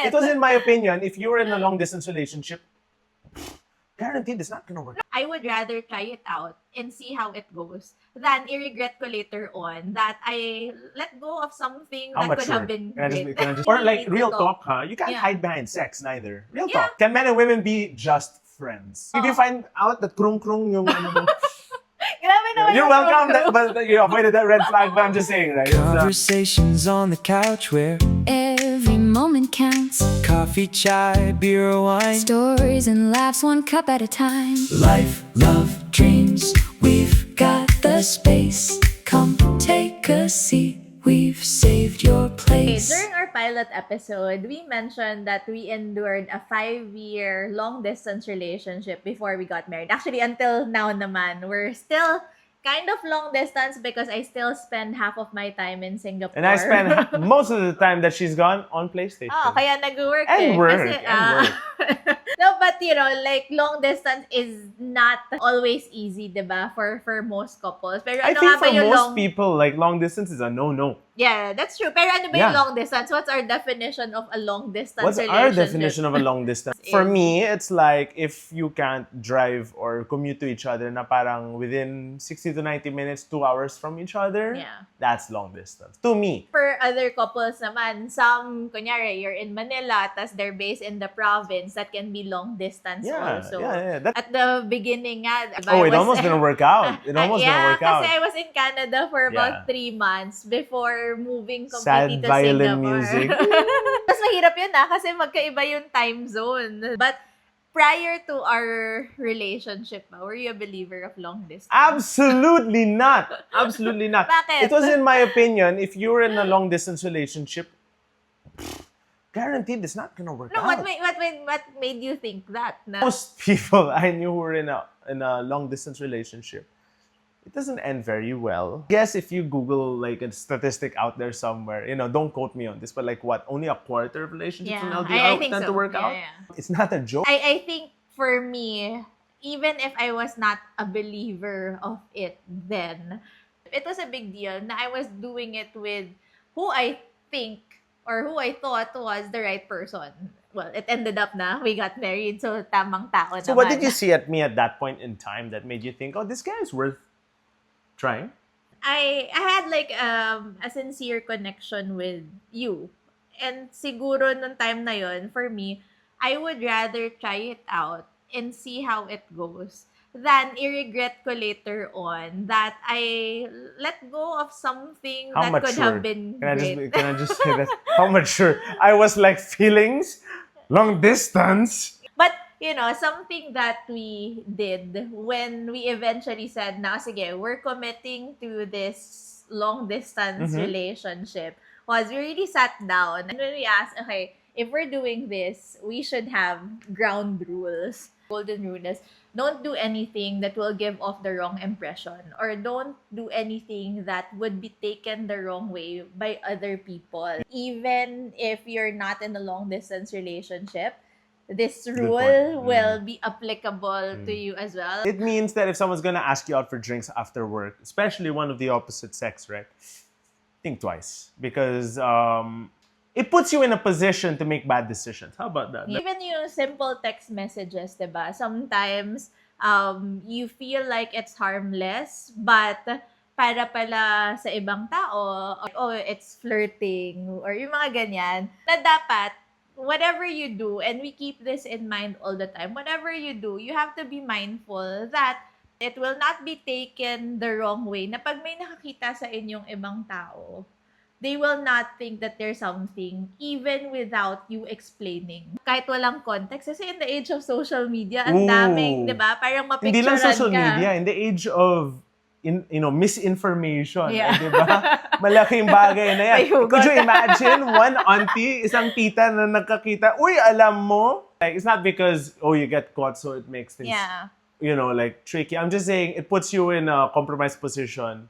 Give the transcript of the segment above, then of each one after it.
It was in my opinion, if you were in a long distance relationship, guaranteed it's not gonna work. I would rather try it out and see how it goes than i-regret ko later on that I let go of something How that could mature? have been Can I great. just, or like Need to real talk, huh? You can't Yeah. hide behind sex neither. Real Yeah. talk. Can men and women be just friends? If you find out that krung yung ano mo, Grabe naman you're yung welcome, true. but you avoided that red flag. But I'm just saying, right? Conversations on the couch where Every moment counts. coffee, chai, beer, or wine. Stories and laughs, one cup at a time. Life, love, dreams. We've got the space. Come take a seat. We've saved your Okay, place. during our pilot episode, we mentioned that we endured a 5-year long-distance relationship before we got married. Actually, until now naman, we're still kind of long-distance because I still spend half of my time in Singapore. And I spend most of the time that she's gone on PlayStation. Oh, kaya nag-work And eh. work, Kasi, and no, but you know, like long distance is not always easy, diba? For most couples. Pero I ano think nga ba for yung most people, like long distance is a no-no. Yeah, that's true. Pero ano ba yung Yeah. long distance? What's our definition of a long distance What's relationship? our definition of a long distance? For me, it's like if you can't drive or commute to each other na parang within 60 to 90 minutes, 2 hours from each other, Yeah. that's long distance. To me. For other couples naman, some, kunyari, you're in Manila, tas they're based in the province, that can be long distance Yeah, also. yeah. That, At the beginning nga, diba, oh, it I was- almost didn't work out. It almost didn't yeah, work out. kasi I was in Canada for about Yeah. 3 months before moving Sad completely to violin Singapore. music. Mas mahirap yun kasi magkaiba yung time zone. But prior to our relationship, were you a believer of long distance? Absolutely not. Absolutely not. Bakit? It was in my opinion, if you were in a long distance relationship, guaranteed it's not gonna work No, out. what made you think that? Na, Most people I knew who were in a long distance relationship, it doesn't end very well. Guess if you Google like a statistic out there somewhere, don't quote me on this, but like what, only a quarter of relationships in Yeah, LDR I think tend so. to work Yeah, out? yeah. It's not a joke. I think for me, even if I was not a believer of it then, it was a big deal na I was doing it with who I think or who I thought was the right person. Well, it ended up na we got married, so tamang tao So naman. what did you see at me at that point in time that made you think, oh, this guy is worth trying? I had like a sincere connection with you. And siguro nung time na yon, for me, I would rather try it out and see how it goes than i-regret ko later on that I let go of something How that could mature? have been great. Can I just say that? How mature? I was like, feelings, long distance. But, something that we did when we eventually said, na, sige, we're committing to this long-distance relationship, was we really sat down and when we asked, okay, if we're doing this, we should have ground rules. Golden rule is, don't do anything that will give off the wrong impression or don't do anything that would be taken the wrong way by other people. Even if you're not in a long-distance relationship, this rule point. will be applicable to you as well. It means that if someone's gonna ask you out for drinks after work, especially one of the opposite sex, right? Think twice. Because it puts you in a position to make bad decisions. How about that? Even yung simple text messages, diba? Sometimes, you feel like it's harmless, but para pala sa ibang tao, oh, it's flirting, or yung mga ganyan, na dapat, whatever you do, and we keep this in mind all the time, whatever you do, you have to be mindful that it will not be taken the wrong way, na pag may nakakita sa inyong ibang tao, they will not think that there's something even without you explaining. Kahit walang context. Kasi in the age of social media, ang daming, Ooh. di ba? Parang Hindi lang mapicturean social ka. media, in the age of misinformation, Yeah. di ba? Malaking bagay na yan. May hugot. Could you imagine one auntie, isang tita na nagkakita, uy, alam mo? Like, it's not because, you get caught so it makes things, Yeah. like tricky. I'm just saying, it puts you in a compromised position.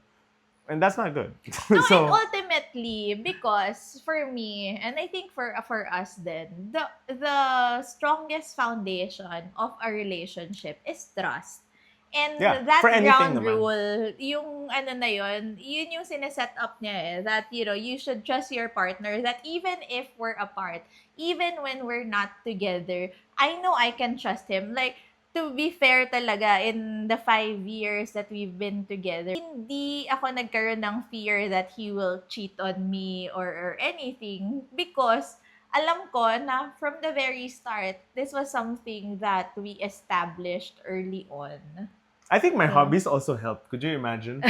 And that's not good. No, and ultimately, because for me, and I think for us then, the strongest foundation of a relationship is trust. And Yeah, that for anything ground naman. rule, yung ano na yun yung sineset up niya that, you should trust your partner that even if we're apart, even when we're not together, I know I can trust him. Like, to be fair talaga, in the 5 years that we've been together, hindi ako nagkaroon ng fear that he will cheat on me or anything because alam ko na from the very start, this was something that we established early on. I think my Yeah. hobbies also helped. Could you imagine?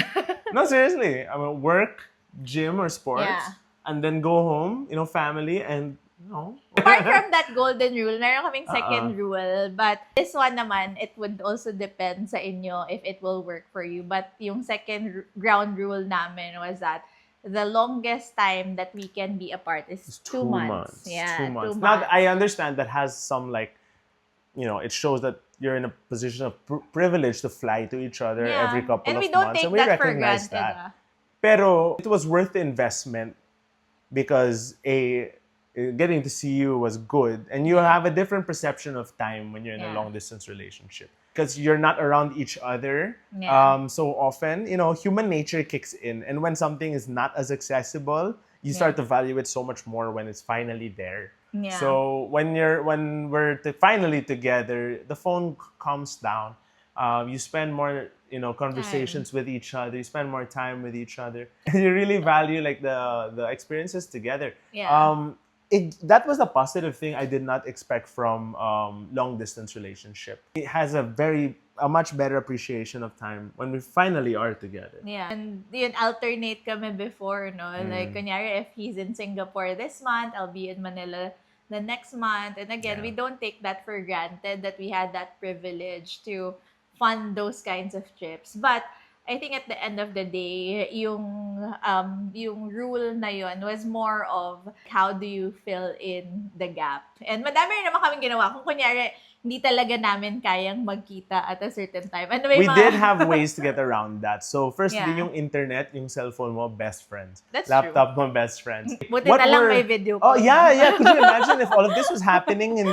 No, seriously. I mean, work, gym or sports, Yeah. and then go home, family, and Apart from that golden rule, meron kaming second rule. But this one naman, it would also depend sa inyo if it will work for you. But yung second ground rule namin was that the longest time that we can be apart is It's 2 months. Yeah, 2 months. 2 Now, months. I understand that has some it shows that you're in a position of privilege to fly to each other Yeah. every couple and of we don't months, take and we that for recognize granted. that. Pero it was worth the investment because getting to see you was good, and you have a different perception of time when you're in a Yeah. long distance relationship because you're not around each other Yeah. so often. Human nature kicks in, and when something is not as accessible, you start to value it so much more when it's finally there. Yeah. So when we're finally together, the phone calms down. You spend more, conversations with each other. You spend more time with each other. You really value like the experiences together. Yeah. That was a positive thing I did not expect from long distance relationship. It has a much better appreciation of time when we finally are together. Yeah. And yun, alternate kami before, no? Like, kunyari, if he's in Singapore this month, I'll be in Manila the next month. And again, Yeah. we don't take that for granted that we had that privilege to fund those kinds of trips. But I think at the end of the day, yung rule na yun was more of how do you fill in the gap. And madami rin naman kaming ginawa. Kung kunyari, hindi talaga namin kayang magkita at a certain time. Ano ba yung We mga- did have ways to get around that. So firstly, Yeah. yung internet, yung cellphone mo, best friends. That's Laptop mo, best friends. Buti na lang may video Oh, call. yeah. Could you imagine if all of this was happening in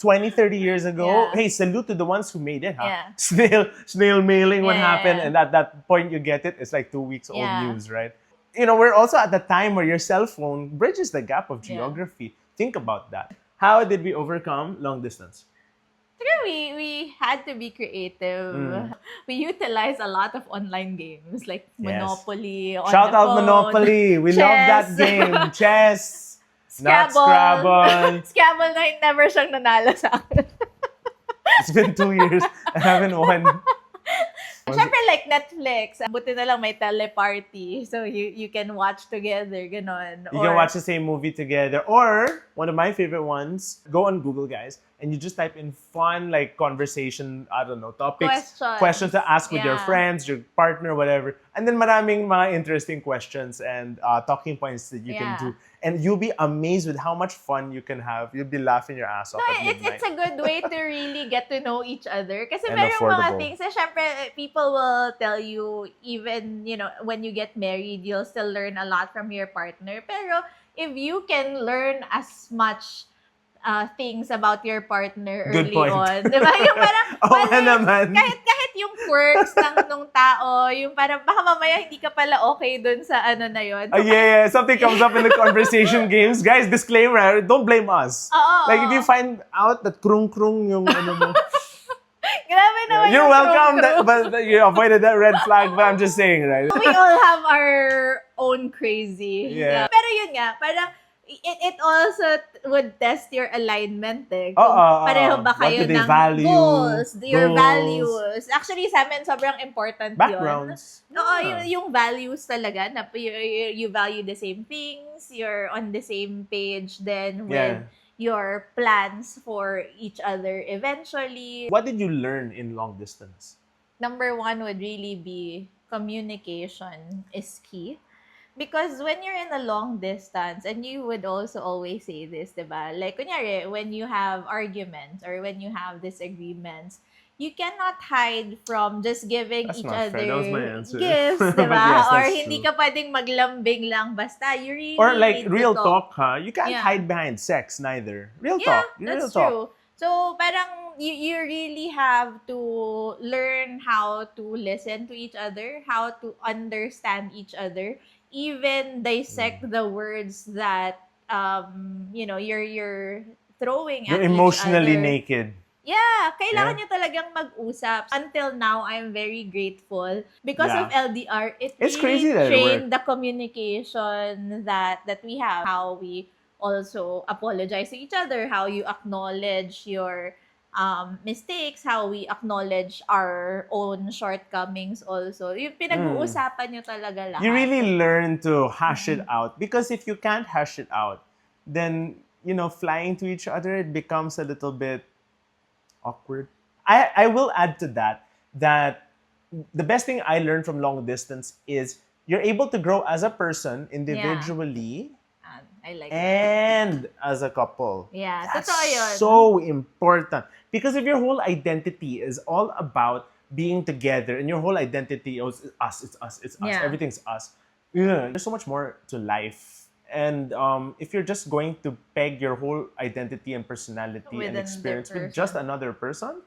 20, 30 years ago? Yeah. Hey, salute to the ones who made it, huh? Yeah. Snail mailing would Yeah, happen, yeah. and at that point you get it, it's like 2 weeks old Yeah. news, right? We're also at the time where your cell phone bridges the gap of Yeah. geography. Think about that. How did we overcome long distance? Siguro we had to be creative. We utilize a lot of online games like Monopoly. On Shout the out phone, Monopoly. We love that chess. game. Chess. Not Scrabble. Scrabble. Scrabble na never siyang nanalo sa akin. It's been 2 years. I haven't won. Siyempre like Netflix, buti na lang may teleparty. So you can watch together, ganon. You can watch the same movie together. Or, one of my favorite ones, go on Google, guys, and you just type in fun, like, conversation, I don't know, topics, questions to ask with your Yeah. friends, your partner, whatever. And then maraming mga interesting questions and talking points that you can Yeah. do. And you'll be amazed with how much fun you can have. You'll be laughing your ass off No, at midnight. it's a good way to really get to know each other. Kasi And merong mga affordable. things na syempre, people will tell you, even, when you get married, you'll still learn a lot from your partner. Pero if you can learn as much things about your partner Good early point. on, di ba? Yung parang, Oo nga naman. kahit yung quirks nung tao, yung parang baka mamaya hindi ka pala okay dun sa ano na yun. So, Yeah. Something comes up in the conversation games. Guys, disclaimer, don't blame us. Oo. Like, if you find out that krung-krung yung ano mo, Grabe naman you're yung welcome, krung-krung. but you avoided that red flag, but I'm just saying, right? We all have our own crazy. Yeah. Pero yun nga, parang it also would test your alignment eh. Kung Oo. pareho ba What kayo do they ng value? goals, your Goals. values. Actually, sa amin, sobrang important Backgrounds. yun. Oo, Yeah. yung values talaga, na you value the same things, you're on the same page then with Yeah. your plans for each other eventually. What did you learn in long distance? Number one would really be communication is key. Because when you're in a long distance, and you would also always say this, diba? Like, kunyari, when you have arguments or when you have disagreements, you cannot hide from just giving That's each not fair. other That was my answer. gifts, But diba? yes, Or that's hindi true. ka pwedeng maglambing lang basta. You really Or like need to real talk, huh? You can't Yeah. hide behind sex neither. Real Yeah, talk. that's Real talk. true. So, parang you really have to learn how to listen to each other, how to understand each other, even dissect the words that you're throwing You're at each emotionally other. naked. Yeah, kailangan Yeah. nyo talagang mag-usap. Until now, I'm very grateful. Because Yeah. of LDR, it It's really crazy that it trained worked. the communication that we have. How we also apologize to each other, how you acknowledge your mistakes, how we acknowledge our own shortcomings also. Yung pinag-uusapan nyo talaga lahat. You really learn to hash it out, because if you can't hash it out, then flying to each other, it becomes a little bit awkward. I will add to that the best thing I learned from long distance is you're able to grow as a person individually I like that. and as a couple. Yeah, That's totoo yun. so important. Because if your whole identity is all about being together and your whole identity is it's us, Yeah. everything's us. Yeah, there's so much more to life. And if you're just going to peg your whole identity and personality With and another experience with person. just another person,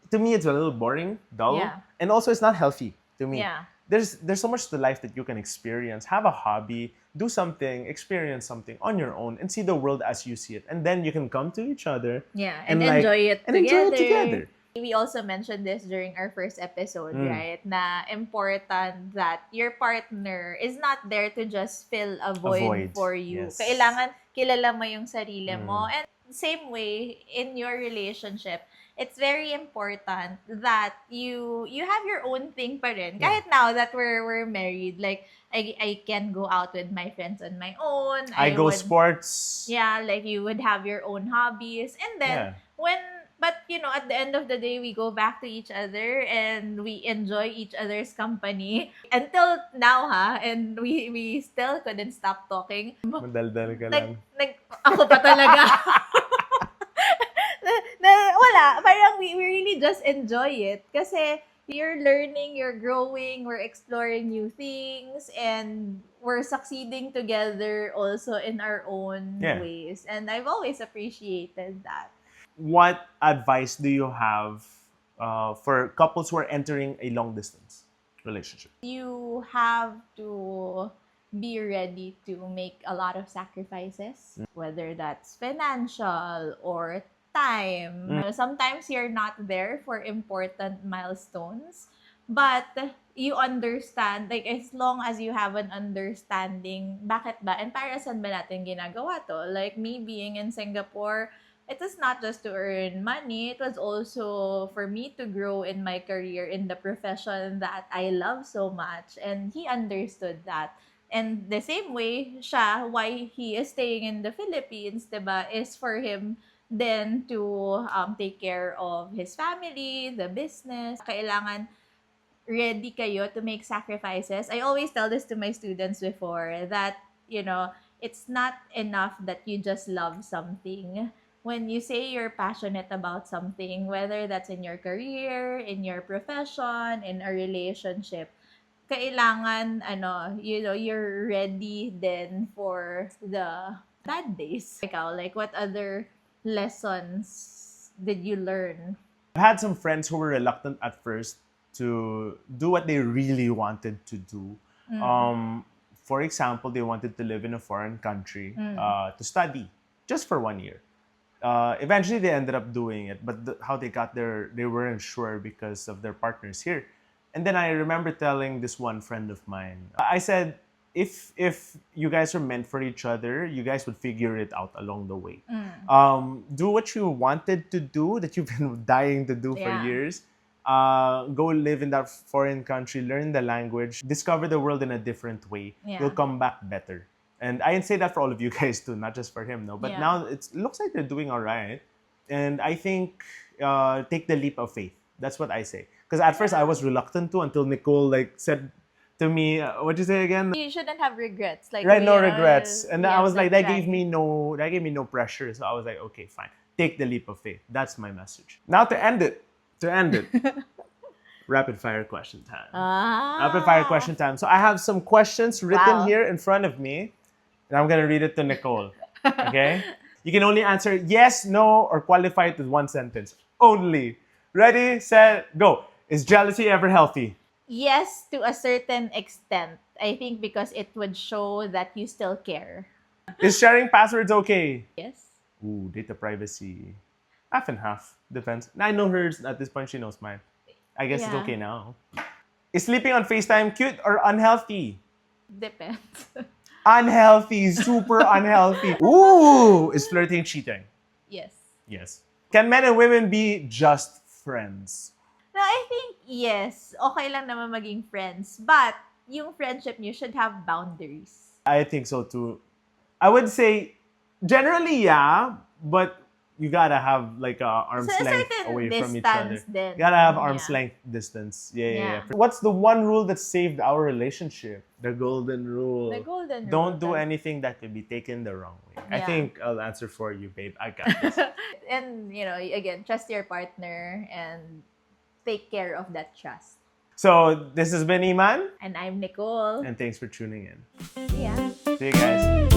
to me it's a little boring, dull, Yeah. and also it's not healthy to me. Yeah. There's so much to life that you can experience. Have a hobby, do something, experience something on your own, and see the world as you see it. And then you can come to each other. Yeah, And and like- enjoy it and together. enjoy it together. We also mentioned this during our first episode, Mm. right? Na important that your partner is not there to just fill a void, Void, for you. yes. Kailangan kilala mo yung sarili mo. Mm. And same way, in your relationship, it's very important that you have your own thing pa rin. Kahit now that we're married, like, I can go out with my friends on my own. I go would- sports. Yeah, like you would have your own hobbies. And then Yeah. but at the end of the day, we go back to each other and we enjoy each other's company. Until now, and we still couldn't stop talking. Madaldal ka lang. Ako pa talaga. Wala, parang we really just enjoy it. Kasi you're learning, you're growing, we're exploring new things, and we're succeeding together also in our own Yeah. ways. And I've always appreciated that. What advice do you have for couples who are entering a long distance relationship? You have to be ready to make a lot of sacrifices, whether that's financial or time. Sometimes you're not there for important milestones, but you understand, like, as long as you have an understanding, bakit ba? And para saan ba natin ginagawa to? Like, me being in Singapore, it was not just to earn money. It was also for me to grow in my career in the profession that I love so much. And he understood that. And the same way, siya, why he is staying in the Philippines, diba, is for him then to take care of his family, the business. Kailangan ready kayo to make sacrifices. I always tell this to my students before that, it's not enough that you just love something. When you say you're passionate about something, whether that's in your career, in your profession, in a relationship, kailangan, you're ready then for the bad days. Ikaw, like, what other lessons did you learn? I've had some friends who were reluctant at first to do what they really wanted to do. For example, they wanted to live in a foreign country to study just for 1 year. Eventually, they ended up doing it, but how they got there, they weren't sure because of their partners here. And then I remember telling this one friend of mine, I said, if you guys are meant for each other, you guys would figure it out along the way. Do what you wanted to do, that you've been dying to do for Yeah. years. Go live in that foreign country, learn the language, discover the world in a different way. Yeah. You'll come back better. And I say that for all of you guys too, not just for him, no. But Yeah. now it looks like they're doing all right. And I think take the leap of faith. That's what I say. Because at first I was reluctant to, until Nicole said to me, what'd you say again? You shouldn't have regrets. Like, Right, no regrets. And I was like, that try. gave me no pressure. So I was like, okay, fine. Take the leap of faith. That's my message. Now to end it, rapid fire question time. Rapid fire question time. So I have some questions written Wow. here in front of me, and I'm gonna read it to Nicole. Okay? You can only answer yes, no, or qualify it with one sentence. Only. Ready, set, go. Is jealousy ever healthy? Yes, to a certain extent. I think because it would show that you still care. Is sharing passwords okay? Yes. Ooh, data privacy. Half and half. Depends. I know hers. At this point, she knows mine. I guess it's Yeah. okay now. Is sleeping on FaceTime cute or unhealthy? Depends. Unhealthy. Super unhealthy. Ooh, is flirting cheating? Yes. Yes. Can men and women be just friends? No, I think yes. Okay lang naman maging friends. But yung friendship niyo should have boundaries. I think so too. I would say generally, yeah, but you gotta have like a arm's So, a length certain away from each other. distance din. You gotta have arm's Yeah. length distance. Yeah, yeah, Yeah. yeah. What's the one rule that saved our relationship? The golden rule. The golden rule. Don't do anything that could be taken the wrong way. I Yeah. think I'll answer for you, babe. I got this. And, again, trust your partner and take care of that trust. So this has been Iman, And I'm Nicole. and thanks for tuning in. Yeah. See you guys.